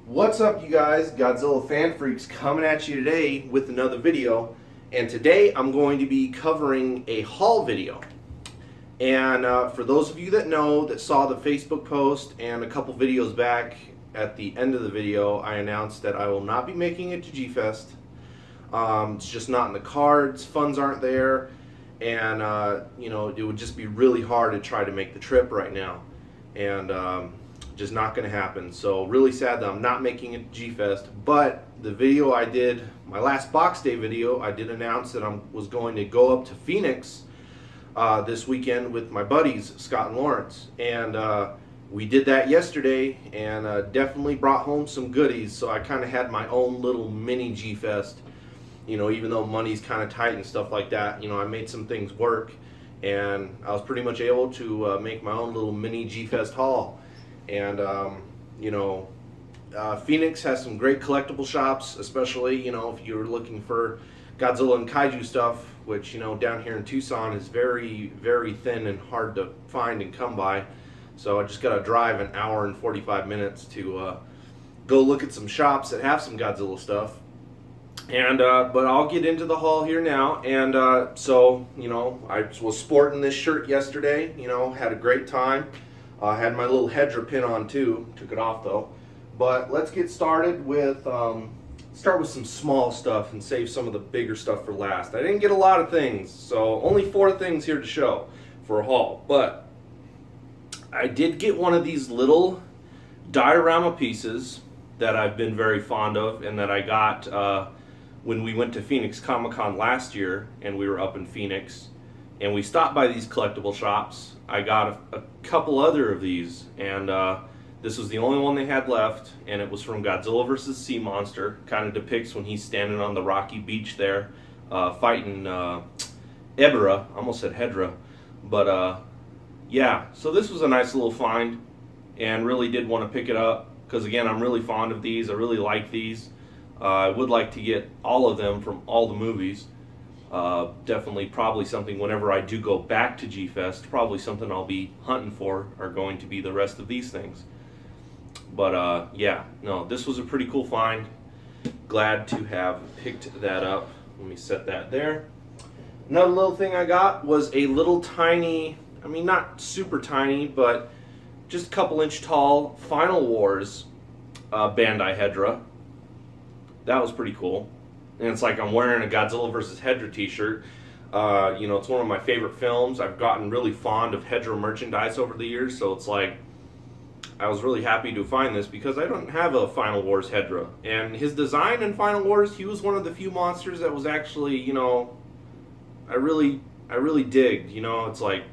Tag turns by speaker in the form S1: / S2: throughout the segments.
S1: What's up, you guys? Godzilla Fan Freaks coming at you today with another video. And today I'm going to be covering a haul video. And for those of you that know, that saw the Facebook post and a couple videos back, at the end of the video I announced that I will not be making it to G-Fest. It's just not in the cards, funds aren't there, and it would just be really hard to try to make the trip right now. And just not going to happen. So really sad that I'm not making it to G-Fest. But the video I did, my last box day video, I did announce that I was going to go up to Phoenix this weekend with my buddies Scott and Lawrence, and we did that yesterday, and definitely brought home some goodies. So I kind of had my own little mini G-Fest. Even though money's kind of tight and stuff like that, I made some things work, and I was pretty much able to make my own little mini G-Fest haul. And Phoenix has some great collectible shops, especially if you're looking for Godzilla and Kaiju stuff, which down here in Tucson is very, very thin and hard to find and come by. So I just got to drive an hour and 45 minutes to go look at some shops that have some Godzilla stuff. And but I'll get into the haul here now. And so I was sporting this shirt yesterday. Had a great time. Had my little Hedra pin on too. Took it off though. But let's get started with start with some small stuff and save some of the bigger stuff for last. I didn't get a lot of things, so only 4 things here to show for a haul. But I did get one of these little diorama pieces that I've been very fond of, and that I got when we went to Phoenix Comic-Con last year, and we were up in Phoenix, and we stopped by these collectible shops. I got a couple other of these, and this was the only one they had left, and it was from Godzilla vs. Sea Monster. Kind of depicts when he's standing on the rocky beach there, fighting Ebirah. Almost said Hedra. But yeah, so this was a nice little find, and really did want to pick it up, because again, I'm really fond of these. I really like these. I would like to get all of them from all the movies. Definitely probably something whenever I do go back to G-Fest, probably something I'll be hunting for are going to be the rest of these things. But yeah, no, this was a pretty cool find. Glad to have picked that up. Let me set that there. Another little thing I got was a little tiny, I mean not super tiny, but just a couple inch tall Final Wars Bandai Hedra. That was pretty cool. And it's like I'm wearing a Godzilla vs. Hedra t-shirt. It's one of my favorite films. I've gotten really fond of Hedra merchandise over the years, so it's like I was really happy to find this because I don't have a Final Wars Hedra. And his design in Final Wars, he was one of the few monsters that was actually, I really digged. It's like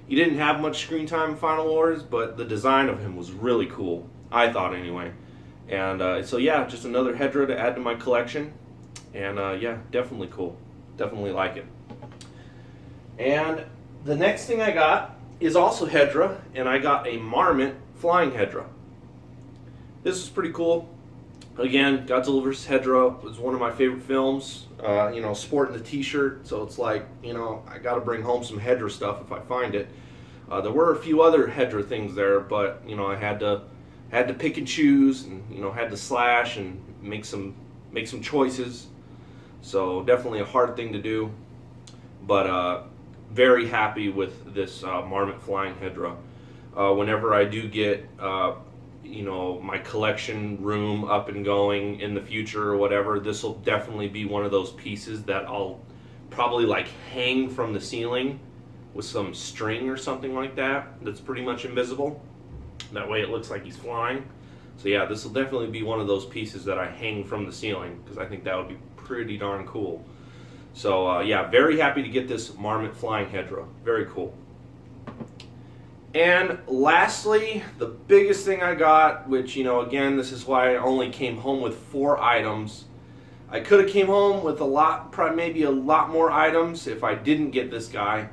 S1: he didn't have much screen time in Final Wars, but the design of him was really cool. I thought anyway. And so yeah, just another Hedra to add to my collection. And yeah, definitely cool. Definitely like it. And the next thing I got is also Hedra, and I got a Marmot Flying Hedra. This is pretty cool. Again, Godzilla vs. Hedra was one of my favorite films. Sporting the t-shirt, so it's like, I got to bring home some Hedra stuff if I find it. There were a few other Hedra things there, but I had to pick and choose, and had to slash and make some choices. So definitely a hard thing to do, but very happy with this Marmot Flying Hedra. Whenever I do get my collection room up and going in the future or whatever, this will definitely be one of those pieces that I'll probably like hang from the ceiling with some string or something like that that's pretty much invisible. That way it looks like he's flying. So yeah, this will definitely be one of those pieces that I hang from the ceiling, because I think that would be pretty darn cool. So yeah, very happy to get this Marmot Flying Hedra. Very cool. And lastly, the biggest thing I got, which again, this is why I only came home with 4 items. I could have came home with maybe a lot more items if I didn't get this guy.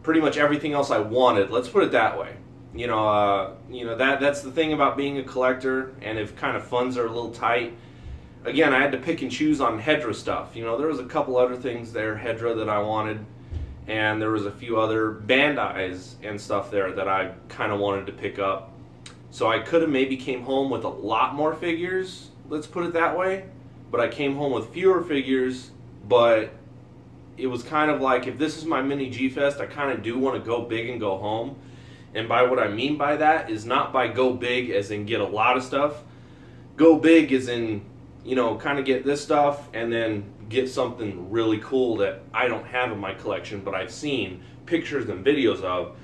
S1: Pretty much everything else I wanted. Let's put it that way. That's the thing about being a collector, and if kind of funds are a little tight. Again, I had to pick and choose on Hedra stuff. There was a couple other things there, Hedra, that I wanted, and there was a few other Bandais and stuff there that I kind of wanted to pick up. So I could have maybe came home with a lot more figures, let's put it that way. But I came home with fewer figures, but it was kind of like, if this is my mini G-Fest, I kind of do want to go big and go home. And by what I mean by that is not by go big as in get a lot of stuff. Go big as in, you know, kind of get this stuff and then get something really cool that I don't have in my collection, but I've seen pictures and videos of.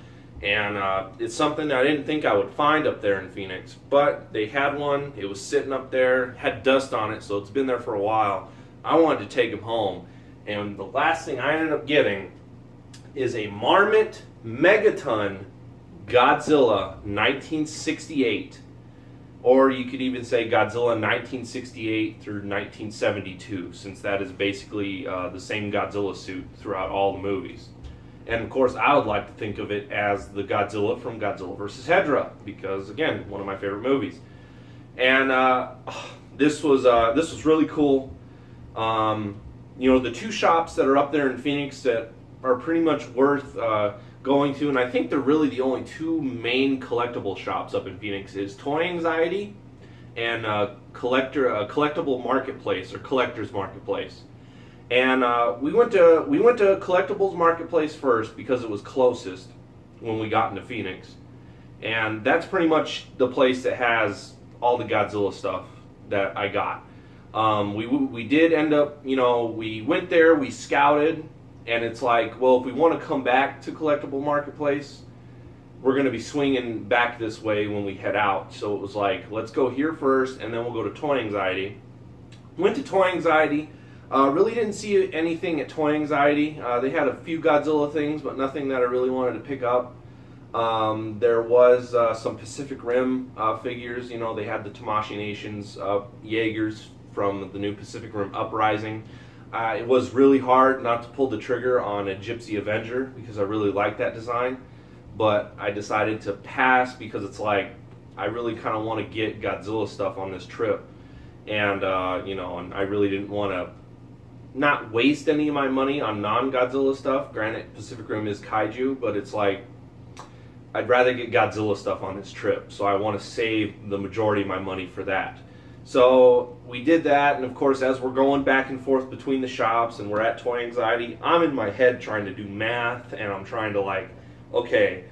S1: And it's something that I didn't think I would find up there in Phoenix, but they had one. It was sitting up there, had dust on it, so it's been there for a while. I wanted to take him home, and the last thing I ended up getting is a Marmot Megaton Godzilla 1968, or you could even say Godzilla 1968 through 1972, since that is basically the same Godzilla suit throughout all the movies. And of course, I would like to think of it as the Godzilla from Godzilla vs. Hedorah, because again, one of my favorite movies. And this was really cool. You know, the two shops that are up there in Phoenix that are pretty much worth going to, and I think they're really the only two main collectible shops up in Phoenix, is Toy Anxiety and Collectible Marketplace, or Collector's Marketplace. And we went to Collectibles Marketplace first because it was closest when we got into Phoenix, and that's pretty much the place that has all the Godzilla stuff that I got. We did end up, you know, we went there, we scouted, and it's like, well, if we want to come back to Collectible Marketplace, we're going to be swinging back this way when we head out. So it was like, let's go here first, and then we'll go to Toy Anxiety. Went to Toy Anxiety. Really didn't see anything at Toy Anxiety. They had a few Godzilla things, but nothing that I really wanted to pick up. There was some Pacific Rim figures. You know, they had the Tamashii Nations Jaegers from the new Pacific Rim Uprising. It was really hard not to pull the trigger on a Gypsy Avenger because I really like that design, but I decided to pass because it's like, I really kind of want to get Godzilla stuff on this trip, and you know, and I really didn't want to not waste any of my money on non-Godzilla stuff. Granted, Pacific Rim is kaiju, but it's like, I'd rather get Godzilla stuff on this trip, so I want to save the majority of my money for that. So we did that, and of course, as we're going back and forth between the shops and we're at Toy Anxiety, I'm in my head trying to do math, and I'm trying to like, okay,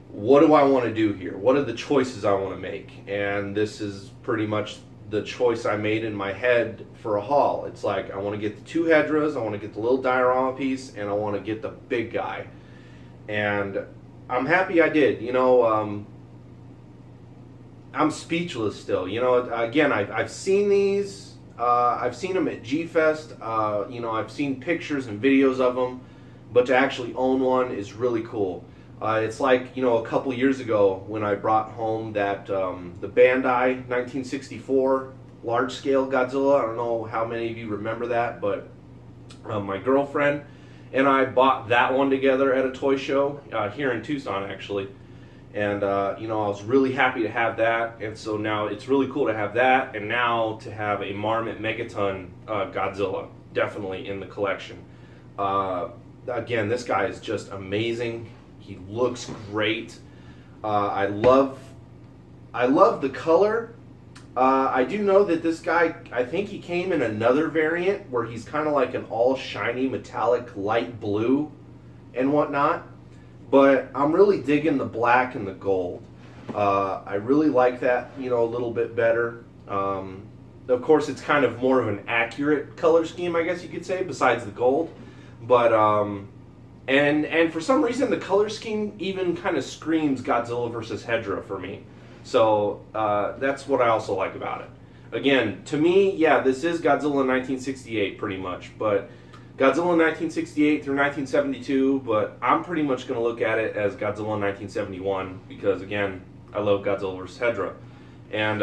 S1: what do I want to do here? What are the choices I want to make? And this is pretty much the choice I made in my head for a haul. It's like, I want to get the two Hedorahs, I want to get the little diorama piece, and I want to get the big guy. And I'm happy I did. You know, I'm speechless still. You know, again, I've seen these. I've seen them at G-Fest. You know, I've seen pictures and videos of them, but to actually own one is really cool. It's like, you know, a couple years ago when I brought home that the Bandai 1964 large-scale Godzilla. I don't know how many of you remember that, but my girlfriend and I bought that one together at a toy show here in Tucson, actually. And, you know, I was really happy to have that. And so now it's really cool to have that, and now to have a Marmot Megaton Godzilla definitely in the collection. Again, this guy is just amazing. He looks great. I love the color. I do know that this guy, I think he came in another variant where he's kind of like an all shiny metallic light blue and whatnot. But I'm really digging the black and the gold. I really like that, you know, a little bit better. Of course, it's kind of more of an accurate color scheme, I guess you could say, besides the gold. But and for some reason, the color scheme even kind of screams Godzilla vs. Hedorah for me. So that's what I also like about it. Again, to me, yeah, this is Godzilla 1968 pretty much, but Godzilla 1968 through 1972, but I'm pretty much going to look at it as Godzilla 1971 because, again, I love Godzilla vs. Hedorah. And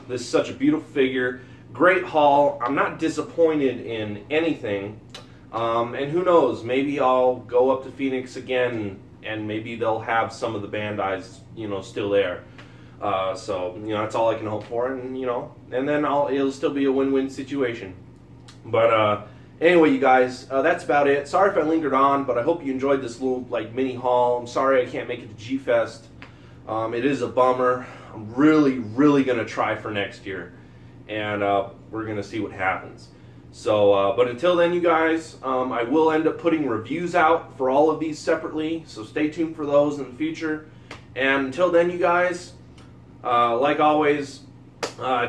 S1: this is such a beautiful figure. Great haul. I'm not disappointed in anything. And who knows, maybe I'll go up to Phoenix again and maybe they'll have some of the Bandais, you know, still there. So, you know, that's all I can hope for, and, you know, and then it'll still be a win-win situation. But, anyway, you guys, that's about it. Sorry if I lingered on, but I hope you enjoyed this little, like, mini haul. I'm sorry I can't make it to G-Fest. It is a bummer. I'm really going to try for next year, and we're going to see what happens. So, but until then, you guys, I will end up putting reviews out for all of these separately, so stay tuned for those in the future. And until then, you guys, like always,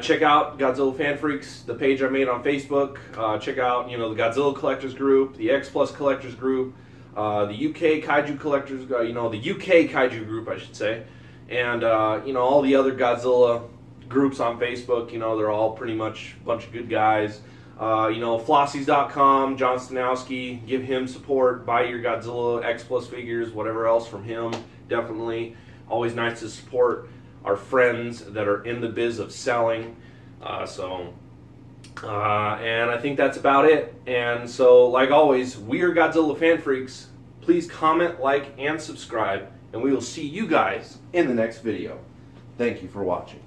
S1: check out Godzilla Fan Freaks, the page I made on Facebook. Check out, the Godzilla Collectors Group, the X Plus Collectors Group, the UK Kaiju Collectors, the UK Kaiju Group, I should say, and all the other Godzilla groups on Facebook. They're all pretty much a bunch of good guys. Flossies.com, John Stanowski, give him support, buy your Godzilla X Plus figures, whatever else from him, definitely. Always nice to support our friends that are in the biz of selling. And I think that's about it. And so, like always, we are Godzilla Fan Freaks. Please comment, like, and subscribe, and we will see you guys in the next video. Thank you for watching.